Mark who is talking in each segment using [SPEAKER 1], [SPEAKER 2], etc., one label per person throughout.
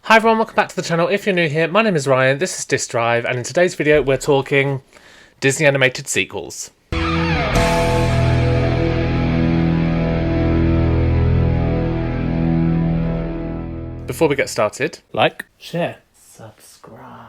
[SPEAKER 1] Hi everyone, welcome back to the channel. If you're new here, my name is Ryan, this is Disc Drive, and in today's video we're talking Disney animated sequels. Before we get started, like, share, subscribe.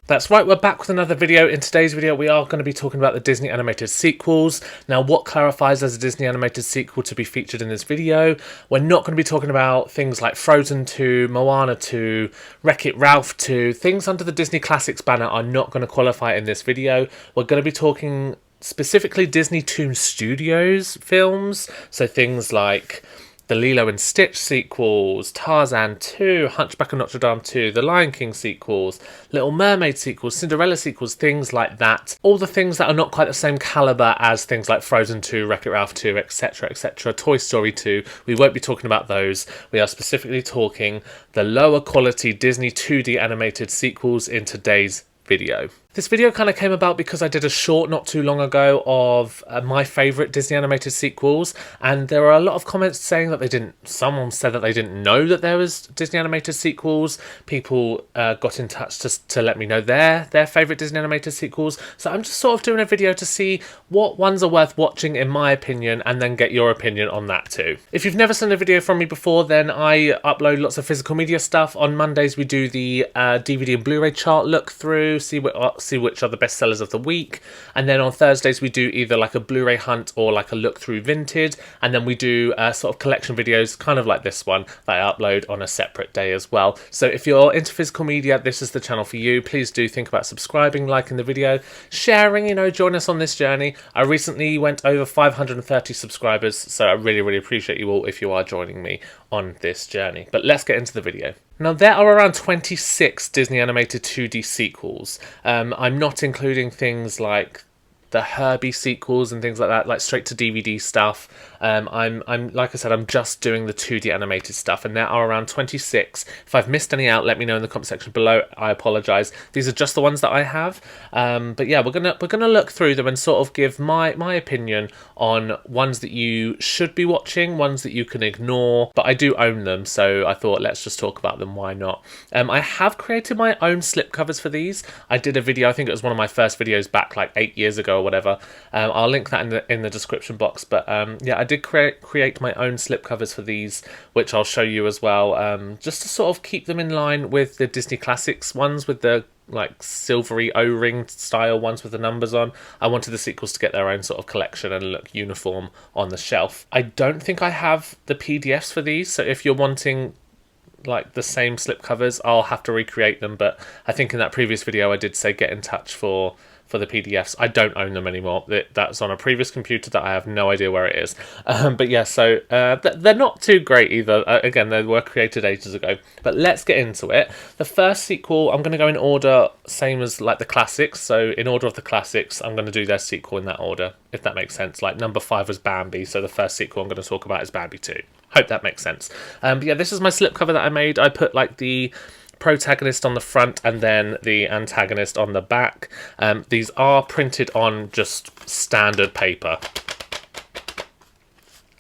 [SPEAKER 1] That's right, we're back with another video. In today's video we are going to be talking about the Disney animated sequels. Now, what clarifies as a Disney animated sequel to be featured in this video? We're not going to be talking about things like Frozen 2, Moana 2, Wreck-It Ralph 2. Things under the Disney Classics banner are not going to qualify in this video. We're going to be talking specifically Disney Toon Studios films, so things like the Lilo and Stitch sequels, Tarzan 2, Hunchback of Notre Dame 2, the Lion King sequels, Little Mermaid sequels, Cinderella sequels, things like that. All the things that are not quite the same calibre as things like Frozen 2, Wreck-It Ralph 2, etc, etc, Toy Story 2. We won't be talking about those. We are specifically talking the lower quality Disney 2D animated sequels in today's video. This video kind of came about because I did a short not too long ago of my favourite Disney animated sequels, and there were a lot of comments saying that someone said that they didn't know that there was Disney animated sequels. People got in touch to let me know their favourite Disney animated sequels. So I'm just sort of doing a video to see what ones are worth watching in my opinion, and then get your opinion on that too. If you've never seen a video from me before, then I upload lots of physical media stuff. On Mondays we do the DVD and Blu-ray chart look through, see which are the best sellers of the week, and then on Thursdays we do either like a Blu-ray hunt or like a look through Vinted, and then we do sort of collection videos kind of like this one that I upload on a separate day as well. So if you're into physical media, this is the channel for you. Please do think about subscribing, liking the video, sharing, join us on this journey. I recently went over 530 subscribers, so I really appreciate you all if you are joining me on this journey. But let's get into the video. Now, there are around 26 Disney animated 2D sequels. I'm not including things like the Herbie sequels and things like that, like straight to DVD stuff. I'm like I said, I'm just doing the 2D animated stuff, and there are around 26. If I've missed any out, let me know in the comment section below. I apologise. These are just the ones that I have. But yeah, we're gonna look through them and sort of give my opinion on ones that you should be watching, ones that you can ignore. But I do own them, so I thought let's just talk about them. Why not? I have created my own slipcovers for these. I did a video. I think it was one of my first videos back like 8 years ago or whatever. I'll link that in the description box. But yeah, I did create my own slipcovers for these, which I'll show you as well, just to sort of keep them in line with the Disney Classics ones with the like silvery O-ring style ones with the numbers on. I wanted the sequels to get their own sort of collection and look uniform on the shelf. I don't think I have the PDFs for these, so if you're wanting like the same slipcovers, I'll have to recreate them. But I think in that previous video I did say get in touch for the PDFs. I don't own them anymore. That's on a previous computer that I have no idea where it is. But yeah, so they're not too great either. Again, they were created ages ago. But let's get into it. The first sequel, I'm going to go in order, same as like the classics. So in order of the classics, I'm going to do their sequel in that order, if that makes sense. Like number 5 was Bambi, so the first sequel I'm going to talk about is Bambi 2. Hope that makes sense. But yeah, this is my slipcover that I made. I put like the protagonist on the front and then the antagonist on the back. These are printed on just standard paper.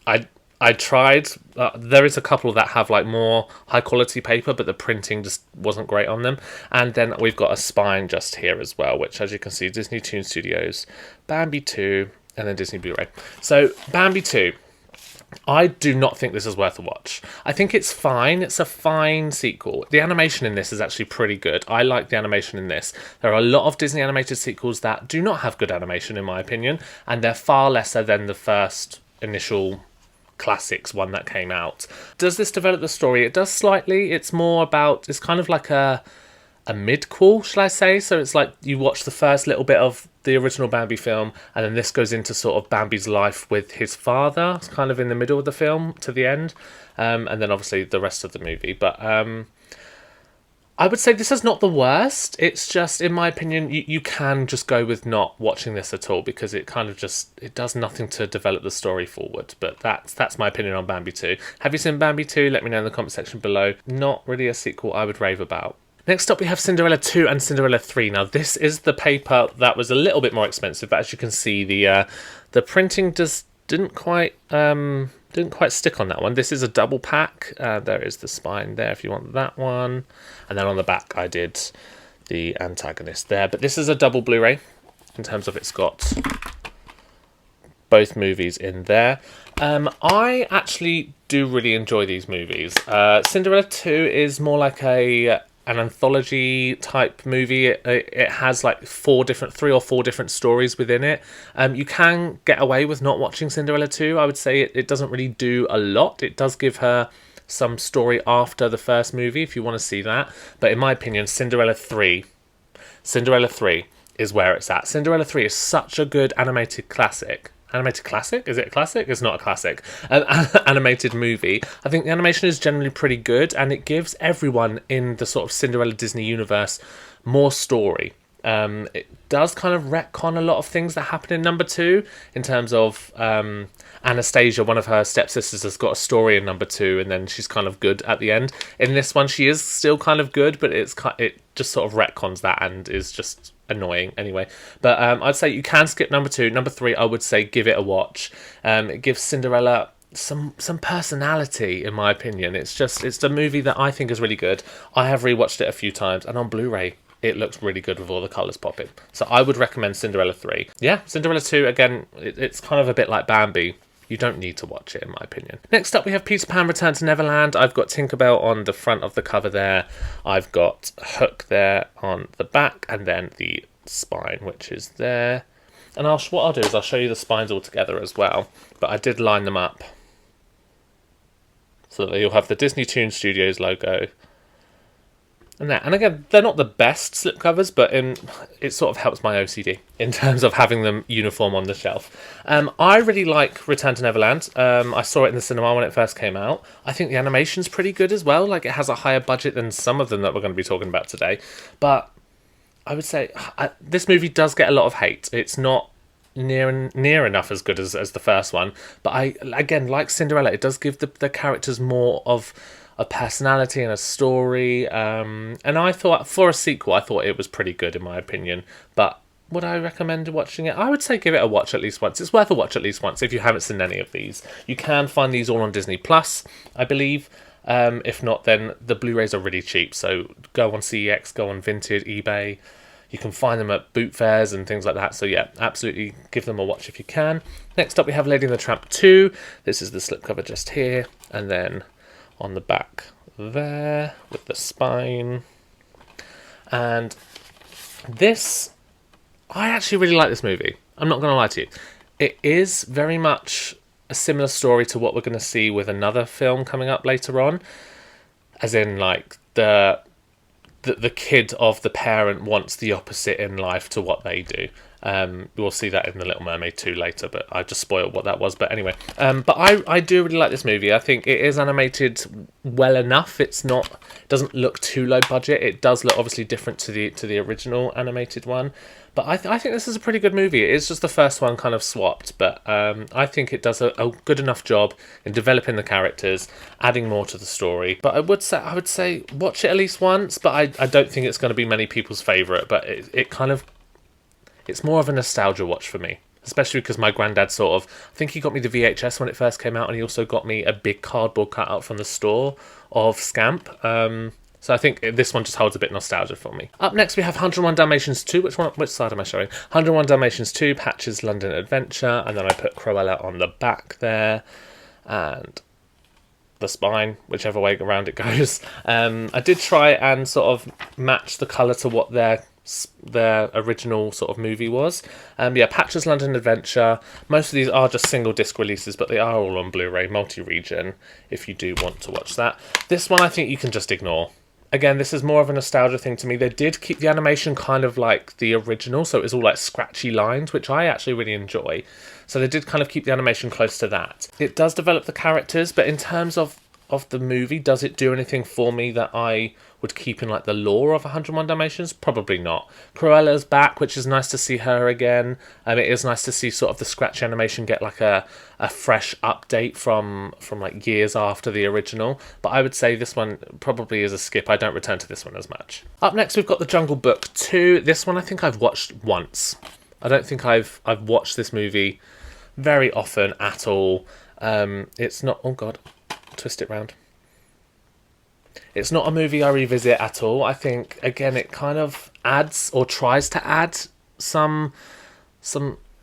[SPEAKER 1] I tried, there is a couple that have like more high quality paper, but the printing just wasn't great on them. And then we've got a spine just here as well, which as you can see, Disney Toon Studios, Bambi 2, and then Disney Blu-ray. So Bambi 2. I do not think this is worth a watch. I think it's fine. It's a fine sequel. The animation in this is actually pretty good. I like the animation in this. There are a lot of Disney animated sequels that do not have good animation, in my opinion, and they're far lesser than the first initial classics one that came out. Does this develop the story? It does slightly. It's more about, it's kind of like a mid-quel, shall I say? So it's like you watch the first little bit of the original Bambi film, and then this goes into sort of Bambi's life with his father. It's kind of in the middle of the film to the end, and then obviously the rest of the movie. But I would say this is not the worst. It's just, in my opinion, you can just go with not watching this at all, because it kind of just, it does nothing to develop the story forward. But that's my opinion on Bambi 2. Have you seen Bambi 2? Let me know in the comment section below. Not really a sequel I would rave about. Next up we have Cinderella 2 and Cinderella 3. Now this is the paper that was a little bit more expensive, but as you can see the printing didn't quite Didn't quite stick on that one. This is a double pack. There is the spine there if you want that one. And then on the back I did the antagonist there. But this is a double Blu-ray in terms of it's got both movies in there. I actually do really enjoy these movies. Cinderella 2 is more like an anthology type movie. It has like 3 or 4 different stories within it. You can get away with not watching Cinderella 2. I would say it doesn't really do a lot. It does give her some story after the first movie if you want to see that. But in my opinion, Cinderella 3 is where it's at. Cinderella 3 is such a good animated classic. Animated classic? Is it a classic? It's not a classic. Animated movie. I think the animation is generally pretty good, and it gives everyone in the sort of Cinderella Disney universe more story. It does kind of retcon a lot of things that happen in number 2, in terms of Anastasia, one of her stepsisters, has got a story in number 2, and then she's kind of good at the end. In this one, she is still kind of good, but it just sort of retcons that and is just annoying anyway. But I'd say you can skip number 2. Number 3, I would say give it a watch. It gives Cinderella some personality, in my opinion. It's the movie that I think is really good. I have rewatched it a few times, and on Blu-ray it looks really good with all the colours popping. So I would recommend Cinderella 3. Yeah, Cinderella 2, again, it's kind of a bit like Bambi. You don't need to watch it, in my opinion. Next up, we have Peter Pan Return to Neverland. I've got Tinkerbell on the front of the cover there. I've got Hook there on the back, and then the spine, which is there. And what I'll do is I'll show you the spines all together as well. But I did line them up so that you'll have the Disney Toon Studios logo. And again, they're not the best slipcovers, but it sort of helps my OCD in terms of having them uniform on the shelf. I really like Return to Neverland. I saw it in the cinema when it first came out. I think the animation's pretty good as well. Like, it has a higher budget than some of them that we're going to be talking about today. But I would say this movie does get a lot of hate. It's not near enough as good as the first one. But again, like Cinderella, it does give the characters more of a personality and a story, and I thought for a sequel I thought it was pretty good in my opinion. But would I recommend watching it? I would say give it a watch at least once. It's worth a watch at least once if you haven't seen any of these. You can find these all on Disney Plus, I believe. If not, then the Blu-rays are really cheap, so go on CEX, go on Vinted, eBay. You can find them at boot fairs and things like that. So yeah, absolutely give them a watch if you can. Next up we have Lady and the Tramp 2. This is the slipcover just here, and then on the back there with the spine. And this, I actually really like this movie. I'm not going to lie to you. It is very much a similar story to what we're going to see with another film coming up later on. As in, like, the kid of the parent wants the opposite in life to what they do. We'll see that in The Little Mermaid 2 later, but I just spoiled what that was. But anyway, but I do really like this movie. I think it is animated well enough. It doesn't look too low budget. It does look obviously different to the original animated one. But I think this is a pretty good movie. It is just the first one kind of swapped, but I think it does a good enough job in developing the characters, adding more to the story. But I would say watch it at least once. But I don't think it's going to be many people's favourite. But it's more of a nostalgia watch for me, especially because my granddad I think he got me the VHS when it first came out, and he also got me a big cardboard cutout from the store of Scamp. So I think this one just holds a bit of nostalgia for me. Up next we have 101 Dalmatians 2. Which side am I showing? 101 Dalmatians 2, Patch's London Adventure, and then I put Cruella on the back there, and the spine, whichever way around it goes. I did try and sort of match the colour to what their original sort of movie was. Patch's London Adventure. Most of these are just single disc releases, but they are all on Blu-ray, multi-region, if you do want to watch that. This one I think you can just ignore. Again, this is more of a nostalgia thing to me. They did keep the animation kind of like the original, so it was all like scratchy lines, which I actually really enjoy. So they did kind of keep the animation close to that. It does develop the characters, but in terms of the movie, does it do anything for me that I would keep in like the lore of 101 Dalmatians? Probably not. Cruella's back, which is nice to see her again. It is nice to see sort of the scratch animation get like a fresh update from like years after the original. But I would say this one probably is a skip. I don't return to this one as much. Up next we've got The Jungle Book 2. This one I think I've watched once. I don't think I've watched this movie very often at all. It's not... Oh, God. Twist it round. It's not a movie I revisit at all. I think, again, it kind of adds or tries to add some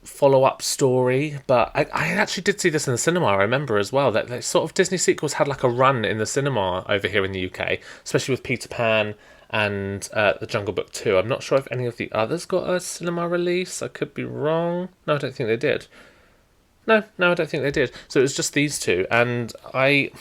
[SPEAKER 1] follow-up story, but I actually did see this in the cinema. I remember as well that sort of Disney sequels had like a run in the cinema over here in the UK, especially with Peter Pan and The Jungle Book 2. I'm not sure if any of the others got a cinema release. I could be wrong. No, I don't think they did. No, I don't think they did. So it was just these two, and I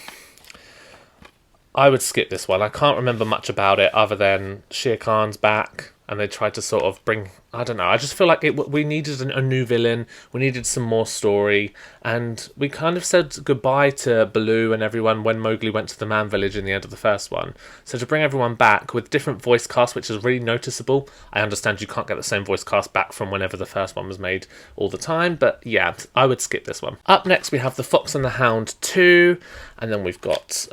[SPEAKER 1] would skip this one. I can't remember much about it other than Shere Khan's back, and they tried to sort of bring... I don't know. I just feel like we needed a new villain. We needed some more story. And we kind of said goodbye to Baloo and everyone when Mowgli went to the Man Village in the end of the first one. So to bring everyone back with different voice cast, which is really noticeable. I understand you can't get the same voice cast back from whenever the first one was made all the time. But yeah, I would skip this one. Up next, we have The Fox and the Hound 2. And then we've got...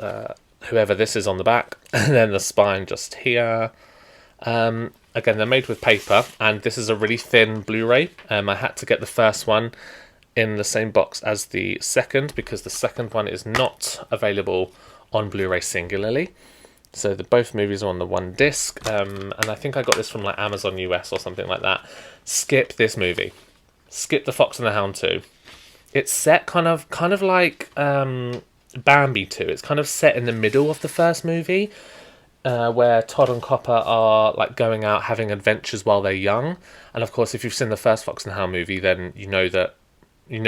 [SPEAKER 1] whoever this is on the back, and then the spine just here. Again, they're made with paper, and this is a really thin Blu-ray. I had to get the first one in the same box as the second, because the second one is not available on Blu-ray singularly. So both movies are on the one disc, and I think I got this from like Amazon US or something like that. Skip this movie. Skip The Fox and the Hound 2. It's set kind of like... Bambi 2. It's kind of set in the middle of the first movie, where Todd and Copper are like going out having adventures while they're young. And of course, if you've seen the first Fox and the Hound movie, then you know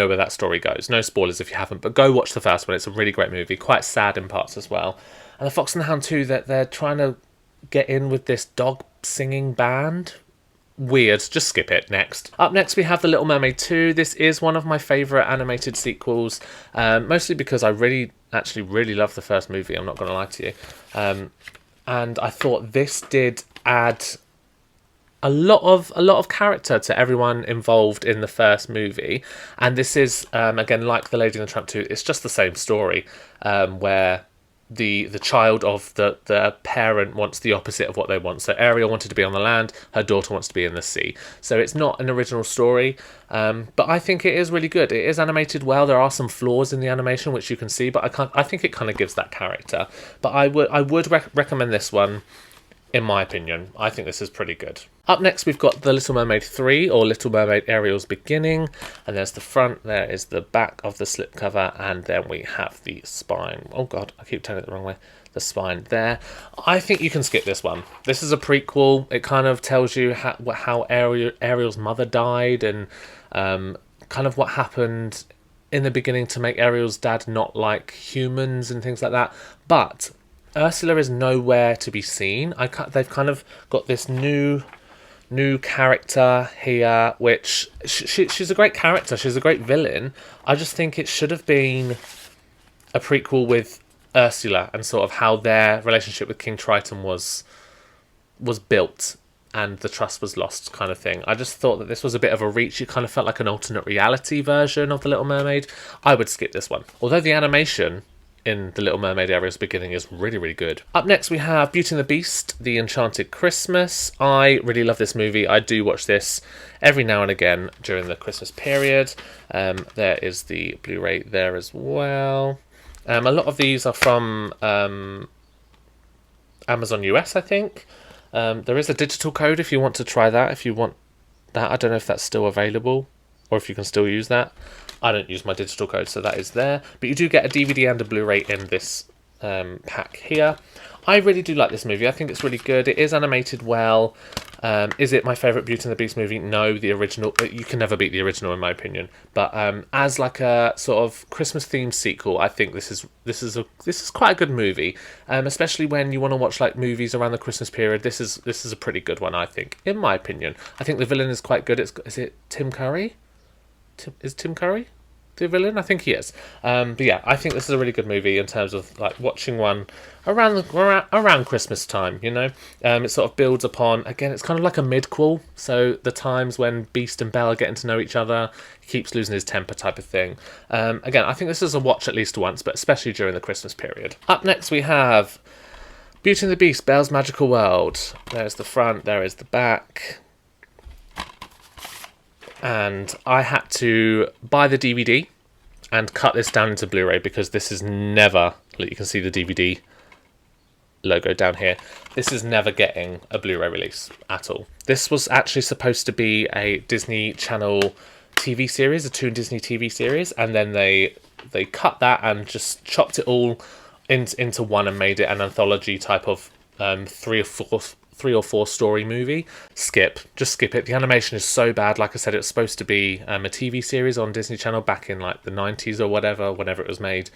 [SPEAKER 1] where that story goes. No spoilers if you haven't, but go watch the first one. It's a really great movie, quite sad in parts as well. And the Fox and the Hound 2, that they're trying to get in with this dog singing band. Weird, just skip it. Next. Up next, we have The Little Mermaid 2. This is one of my favourite animated sequels, mostly because I really love the first movie, I'm not going to lie to you. And I thought this did add a lot of character to everyone involved in the first movie. And this is, again, like The Lady and the Tramp 2, it's just the same story, where... The child of the parent wants the opposite of what they want. So Ariel wanted to be on the land, her daughter wants to be in the sea. So it's not an original story, but I think it is really good. It is animated well. There are some flaws in the animation which you can see, but I think it kind of gives that character. But I would recommend this one. In my opinion, I think this is pretty good. Up next, we've got The Little Mermaid 3, or Little Mermaid Ariel's Beginning. And there's the front, there is the back of the slipcover, and then we have the spine. Oh God, I keep telling it the wrong way. The spine there. I think you can skip this one. This is a prequel. It kind of tells you how Ariel's mother died, and kind of what happened in the beginning to make Ariel's dad not like humans and things like that. But... Ursula is nowhere to be seen. They've kind of got this new character here, which she's a great character. She's a great villain. I just think it should have been a prequel with Ursula and sort of how their relationship with King Triton was built and the trust was lost kind of thing. I just thought that this was a bit of a reach. It kind of felt like an alternate reality version of The Little Mermaid. I would skip this one. Although the animation in The Little Mermaid Ariel's Beginning is really, really good. Up next, we have Beauty and the Beast, The Enchanted Christmas. I really love this movie. I do watch this every now and again during the Christmas period. There is the Blu-ray there as well. A lot of these are from Amazon US, I think. There is a digital code if you want to try that, if you want that. I don't know if that's still available or if you can still use that. I don't use my digital code, so that is there. But you do get a DVD and a Blu-ray in this pack here. I really do like this movie. I think it's really good. It is animated well. Is it my favourite Beauty and the Beast movie? No, the original. You can never beat the original, in my opinion. But as like a sort of Christmas-themed sequel, I think this is quite a good movie. Especially when you want to watch like movies around the Christmas period. This is a pretty good one, I think, in my opinion. I think the villain is quite good. Is it Tim Curry? Is Tim Curry the villain? I think he is. But yeah, I think this is a really good movie in terms of like watching one around Christmas time, you know. It sort of builds upon, again, it's kind of like a midquel, so the times when Beast and Belle are getting to know each other, he keeps losing his temper type of thing. Again, I think this is a watch at least once, but especially during the Christmas period. Up next we have Beauty and the Beast, Belle's Magical World. There's the front, there is the back. And I had to buy the DVD and cut this down into Blu-ray, because this is never, you can see the DVD logo down here, this is never getting a Blu-ray release at all. This was actually supposed to be a Disney Channel TV series, a Toon Disney TV series, and then they cut that and just chopped it all into one and made it an anthology type of three or four story movie. Just skip it. The animation is so bad. Like I said, it was supposed to be a TV series on Disney Channel back in like the 90s or whatever, whenever it was made.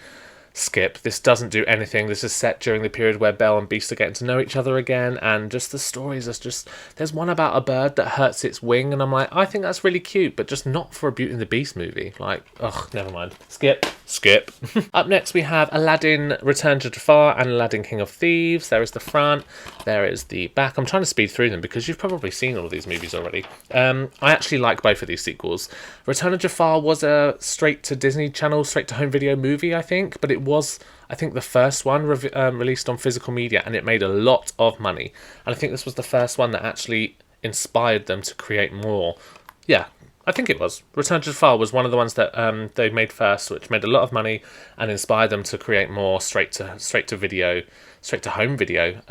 [SPEAKER 1] Skip. This doesn't do anything. This is set during the period where Belle and Beast are getting to know each other again, and just the stories are just, there's one about a bird that hurts its wing, and I'm like, I think that's really cute, but just not for a Beauty and the Beast movie. Like, ugh, never mind. Skip. Up next we have Aladdin Return to Jafar and Aladdin King of Thieves. There is the front, there is the back. I'm trying to speed through them because you've probably seen all of these movies already. I actually like both of these sequels. Return of Jafar was a straight to Disney Channel, straight to home video movie, I think, but it was, I think, the first one released on physical media, and it made a lot of money. And I think this was the first one that actually inspired them to create more. Yeah, I think it was. Return to Jafar was one of the ones that they made first, which made a lot of money and inspired them to create more straight to home video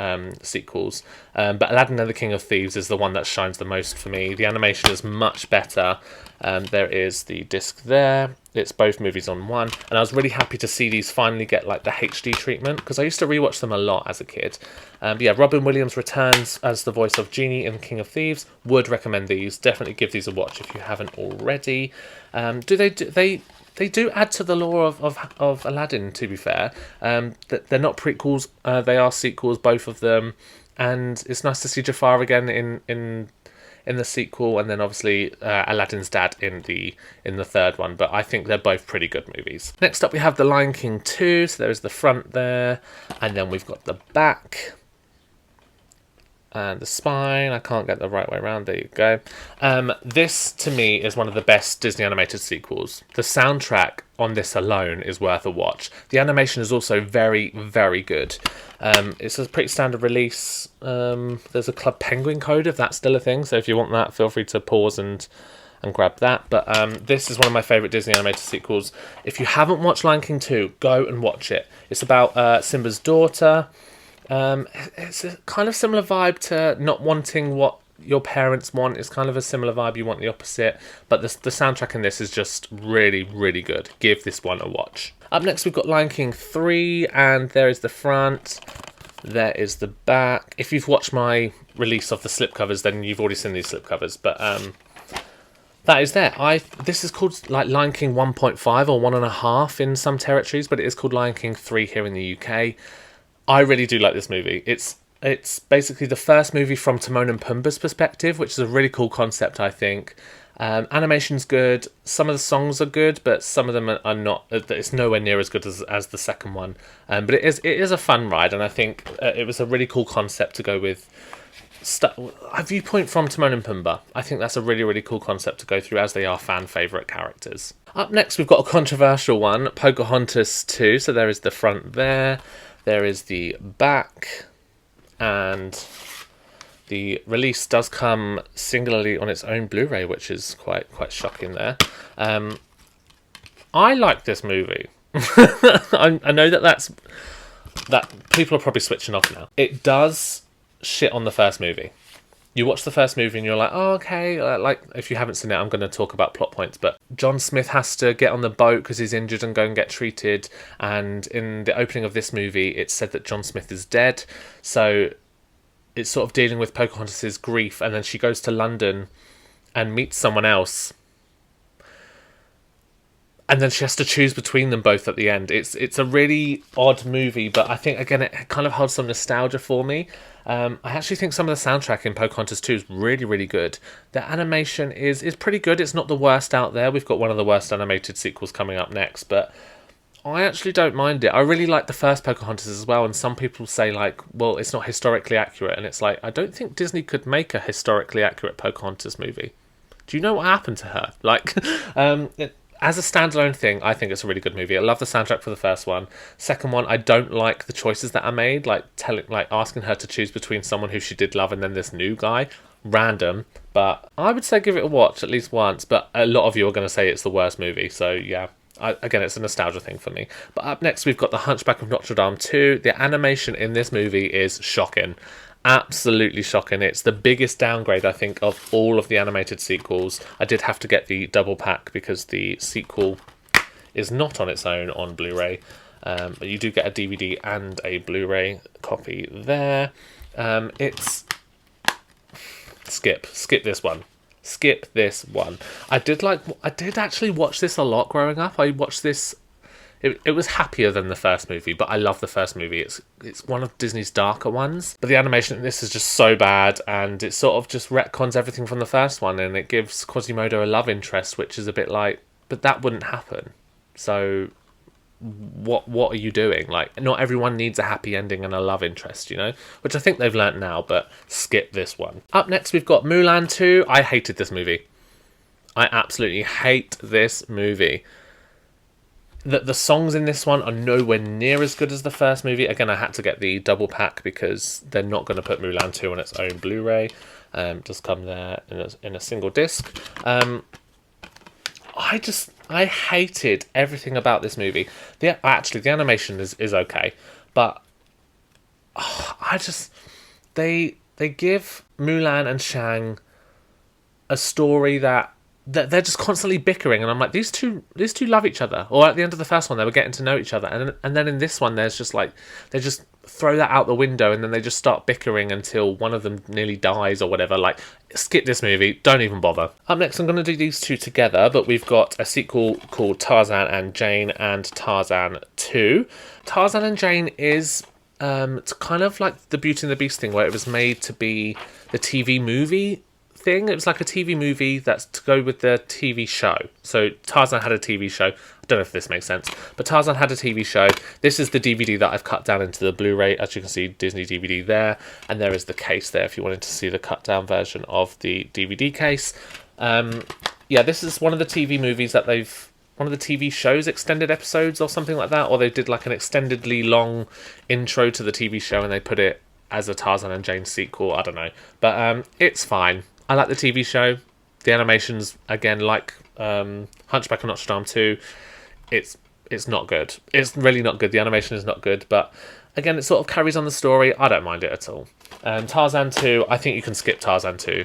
[SPEAKER 1] sequels. But Aladdin and the King of Thieves is the one that shines the most for me. The animation is much better. There is the disc there. It's both movies on one, and I was really happy to see these finally get like the HD treatment, because I used to rewatch them a lot as a kid. But yeah, Robin Williams returns as the voice of Genie in King of Thieves. Would recommend these. Definitely give these a watch if you haven't already. They do add to the lore of Aladdin, to be fair. They're not prequels, they are sequels, both of them. And it's nice to see Jafar again in the sequel, and then obviously Aladdin's dad in the third one. But I think they're both pretty good movies. Next up we have The Lion King 2. So there's the front there, and then we've got the back. And the spine, I can't get the right way around, there you go. This, to me, is one of the best Disney animated sequels. The soundtrack on this alone is worth a watch. The animation is also very, very good. It's a pretty standard release. There's a Club Penguin code, if that's still a thing, so if you want that, feel free to pause and grab that. But this is one of my favourite Disney animated sequels. If you haven't watched Lion King 2, go and watch it. It's about Simba's daughter. It's a kind of similar vibe to not wanting what your parents want. It's kind of a similar vibe. You want the opposite, but the soundtrack in this is just really, really good. Give this one a watch. Up next we've got Lion King 3, and there is the front, there is the back. If you've watched my release of the slipcovers, then you've already seen these slipcovers, but that is there. This is called like Lion King 1.5 or 1.5 in some territories, but it is called Lion King 3 here in the UK. I really do like this movie. It's basically the first movie from Timon and Pumbaa's perspective, which is a really cool concept, I think. Animation's good. Some of the songs are good, but some of them are not. It's nowhere near as good as the second one. But it is a fun ride, and I think it was a really cool concept to go with. A viewpoint from Timon and Pumbaa. I think that's a really, really cool concept to go through, as they are fan favourite characters. Up next, we've got a controversial one, Pocahontas 2. So there is the front there. There is the back, and the release does come singularly on its own Blu-ray, which is quite shocking there. I like this movie. I know that people are probably switching off now. It does shit on the first movie. You watch the first movie and you're like, oh, okay. Like, if you haven't seen it, I'm going to talk about plot points. But John Smith has to get on the boat because he's injured and go and get treated. And in the opening of this movie, it's said that John Smith is dead. So it's sort of dealing with Pocahontas' grief. And then she goes to London and meets someone else. And then she has to choose between them both at the end. It's a really odd movie, but I think, again, it kind of holds some nostalgia for me. I actually think some of the soundtrack in Pocahontas 2 is really, really good. The animation is pretty good. It's not the worst out there. We've got one of the worst animated sequels coming up next, but I actually don't mind it. I really like the first Pocahontas as well, and some people say, like, well, it's not historically accurate, and it's like, I don't think Disney could make a historically accurate Pocahontas movie. Do you know what happened to her? Like, as a standalone thing, I think it's a really good movie. I love the soundtrack for the first one. Second one, I don't like the choices that are made, like asking her to choose between someone who she did love and then this new guy. Random, but I would say give it a watch at least once. But a lot of you are going to say it's the worst movie, so yeah. Again, it's a nostalgia thing for me. But up next, we've got The Hunchback of Notre Dame 2. The animation in this movie is shocking. Absolutely shocking. It's the biggest downgrade, I think, of all of the animated sequels. I did have to get the double pack because the sequel is not on its own on Blu-ray. But you do get a DVD and a Blu-ray copy there. It's... Skip this one. Skip this one. I did actually watch this a lot growing up. I watched this. It was happier than the first movie, but I love the first movie. It's one of Disney's darker ones. But the animation in this is just so bad, and it sort of just retcons everything from the first one, and it gives Quasimodo a love interest, which is a bit like, but that wouldn't happen. So what are you doing? Like, not everyone needs a happy ending and a love interest, you know? Which I think they've learnt now, but skip this one. Up next, we've got Mulan 2. I hated this movie. I absolutely hate this movie. The songs in this one are nowhere near as good as the first movie. Again, I had to get the double pack because they're not going to put Mulan 2 on its own Blu-ray. Just come there in a single disc. I hated everything about this movie. The animation is okay, but they give Mulan and Shang a story that they're just constantly bickering, and I'm like, these two love each other. Or at the end of the first one, they were getting to know each other, and then in this one, there's just like they just throw that out the window, and then they just start bickering until one of them nearly dies or whatever. Like, skip this movie, don't even bother. Up next, I'm going to do these two together, but we've got a sequel called Tarzan and Jane and Tarzan 2. Tarzan and Jane is it's kind of like the Beauty and the Beast thing, where it was made to be the TV movie thing. It was like a TV movie that's to go with the TV show. So Tarzan had a TV show. I don't know if this makes sense, but Tarzan had a TV show. This is the DVD that I've cut down into the Blu-ray. As you can see, Disney DVD there, and there is the case there if you wanted to see the cut down version of the DVD case. Yeah, this is one of the TV movies that one of the TV shows extended episodes or something like that, or they did like an extendedly long intro to the TV show and they put it as a Tarzan and Jane sequel. I don't know, but it's fine. I like the TV show. The animations, again, like Hunchback of Notre Dame 2, it's not good. It's really not good. The animation is not good, but again, it sort of carries on the story. I don't mind it at all. Tarzan 2, I think you can skip Tarzan 2.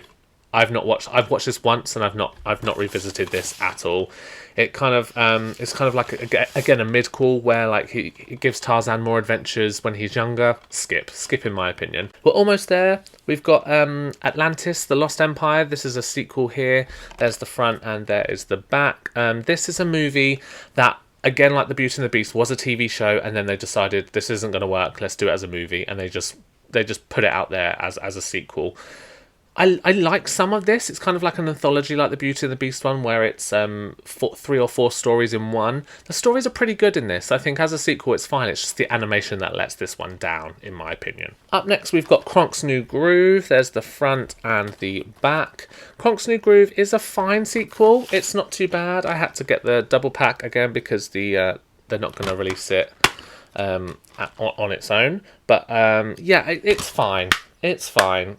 [SPEAKER 1] I've watched this once, and I've not revisited this at all. It kind of it's kind of like again a mid-call where like it gives Tarzan more adventures when he's younger. Skip in my opinion. We're almost there. We've got Atlantis, the Lost Empire. This is a sequel here. There's the front and there is the back. This is a movie that, again, like the Beauty and the Beast, was a TV show, and then they decided this isn't going to work. Let's do it as a movie, and they just put it out there as a sequel. I like some of this. It's kind of like an anthology like the Beauty and the Beast one, where it's 3 or 4 stories in one. The stories are pretty good in this. I think as a sequel it's fine. It's just the animation that lets this one down, in my opinion. Up next we've got Kronk's New Groove. There's the front and the back. Kronk's New Groove is a fine sequel. It's not too bad. I had to get the double pack again because they're not going to release it on its own. But yeah, it's fine. It's fine.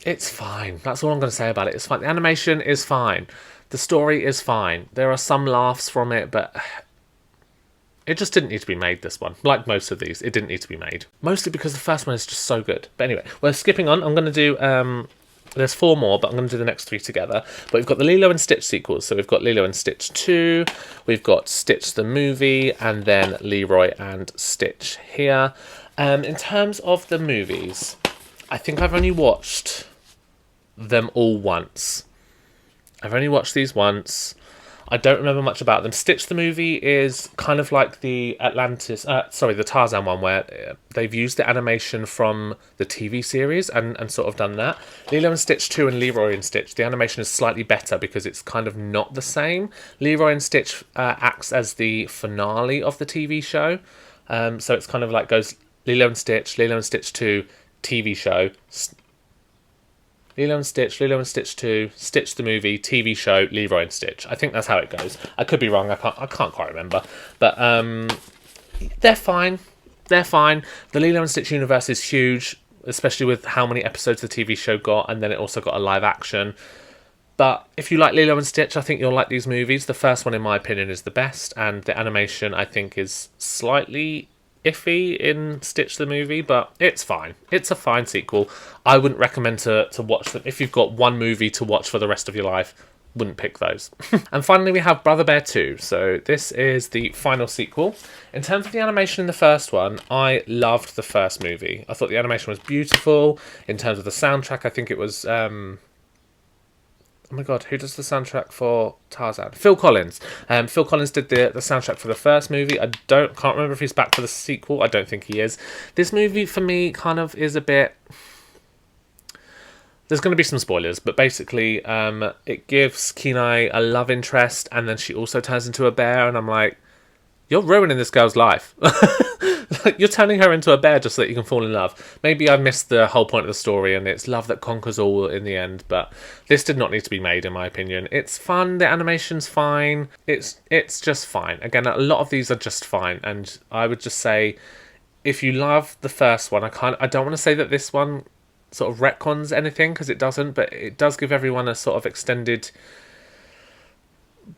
[SPEAKER 1] It's fine. That's all I'm going to say about it. It's fine. The animation is fine. The story is fine. There are some laughs from it, but it just didn't need to be made, this one. Like most of these, it didn't need to be made. Mostly because the first one is just so good. But anyway, we're skipping on. I'm going to do... there's 4 more, but I'm going to do the next 3 together. But we've got the Lilo and Stitch sequels. So we've got Lilo and Stitch 2, we've got Stitch the movie, and then Leroy and Stitch here. In terms of the movies, I think I've only watched them all once. I've only watched these once. I don't remember much about them. Stitch the movie is kind of like the the Tarzan one, where they've used the animation from the TV series and sort of done that. Lilo and Stitch 2 and Leroy and Stitch, the animation is slightly better because it's kind of not the same. Leroy and Stitch acts as the finale of the TV show. So it's kind of like goes Lilo and Stitch 2, TV show, Lilo and Stitch 2, Stitch the movie, TV show, Leroy and Stitch. I think that's how it goes. I could be wrong. I can't quite remember. But they're fine. They're fine. The Lilo and Stitch universe is huge, especially with how many episodes the TV show got, and then it also got a live action. But if you like Lilo and Stitch, I think you'll like these movies. The first one, in my opinion, is the best, and the animation, I think, is slightly iffy in Stitch the movie, but it's fine. It's a fine sequel. I wouldn't recommend to watch them. If you've got one movie to watch for the rest of your life, wouldn't pick those. And finally, we have Brother Bear 2. So this is the final sequel. In terms of the animation in the first one, I loved the first movie. I thought the animation was beautiful. In terms of the soundtrack, I think it was... oh my god, who does the soundtrack for Tarzan? Phil Collins. Phil Collins did the soundtrack for the first movie. I can't remember if he's back for the sequel. I don't think he is. This movie, for me, kind of is a bit... There's going to be some spoilers, but basically it gives Kenai a love interest, and then she also turns into a bear, and I'm like, you're ruining this girl's life. You're turning her into a bear just so that you can fall in love. Maybe I missed the whole point of the story, and it's love that conquers all in the end, but this did not need to be made, in my opinion. It's fun, the animation's fine, it's just fine. Again, a lot of these are just fine, and I would just say, if you love the first one, I don't want to say that this one sort of retcons anything, because it doesn't, but it does give everyone a sort of extended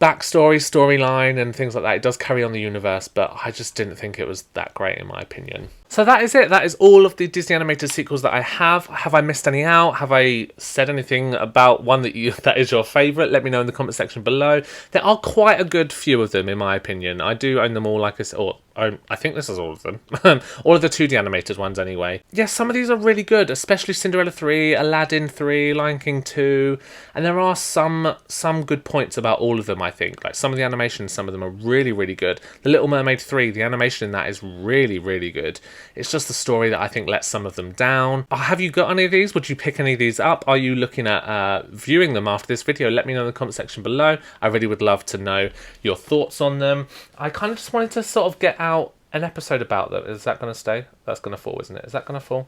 [SPEAKER 1] storyline and things like that. It does carry on the universe, but I just didn't think it was that great, in my opinion. So that is it. That is all of the Disney animated sequels that I have. Have I missed any out? Have I said anything about one that is your favourite? Let me know in the comment section below. There are quite a good few of them, in my opinion. I do own them all, like I said, I think this is all of them. All of the 2D animated ones anyway. Yes, some of these are really good, especially Cinderella 3, Aladdin 3, Lion King 2. And there are some good points about all of them, I think. Like some of the animations, some of them are really, really good. The Little Mermaid 3, the animation in that is really, really good. It's just the story that I think lets some of them down. Have you got any of these? Would you pick any of these up? Are you looking at viewing them after this video? Let me know in the comment section below. I really would love to know your thoughts on them. I kind of just wanted to sort of get out an episode about them. Is that going to stay? That's going to fall, isn't it? Is that going to fall?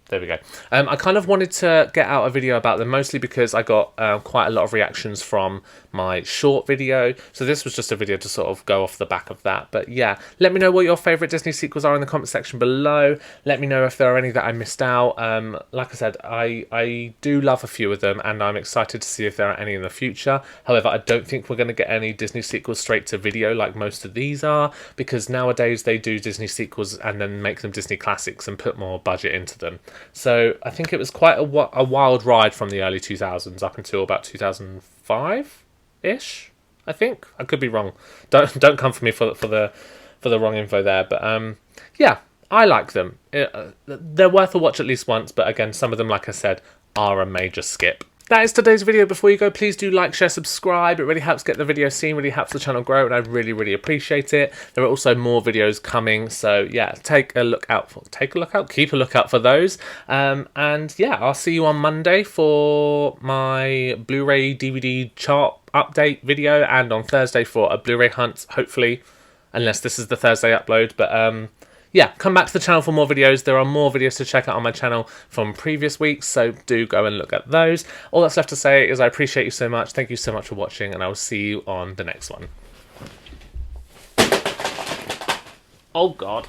[SPEAKER 1] There we go. I kind of wanted to get out a video about them, mostly because I got quite a lot of reactions from my short video. So this was just a video to sort of go off the back of that. But yeah, let me know what your favourite Disney sequels are in the comment section below. Let me know if there are any that I missed out. Like I said, I do love a few of them, and I'm excited to see if there are any in the future. However, I don't think we're going to get any Disney sequels straight to video like most of these are, because nowadays they do Disney sequels and then make them Disney classics and put more budget into them. So I think it was quite a wild ride from the early 2000s up until about 2005-ish, I think. I could be wrong. Don't come for me for the wrong info there. But yeah, I like them. They're worth a watch at least once. But again, some of them, like I said, are a major skip. That is today's video. Before you go, please do like, share, subscribe. It really helps get the video seen, really helps the channel grow, and I really, really appreciate it. There are also more videos coming, so yeah, keep a lookout for those. And yeah, I'll see you on Monday for my Blu-ray DVD chart update video, and on Thursday for a Blu-ray hunt, hopefully, unless this is the Thursday upload. But yeah, come back to the channel for more videos. There are more videos to check out on my channel from previous weeks, so do go and look at those. All that's left to say is I appreciate you so much. Thank you so much for watching, and I will see you on the next one. Oh, God.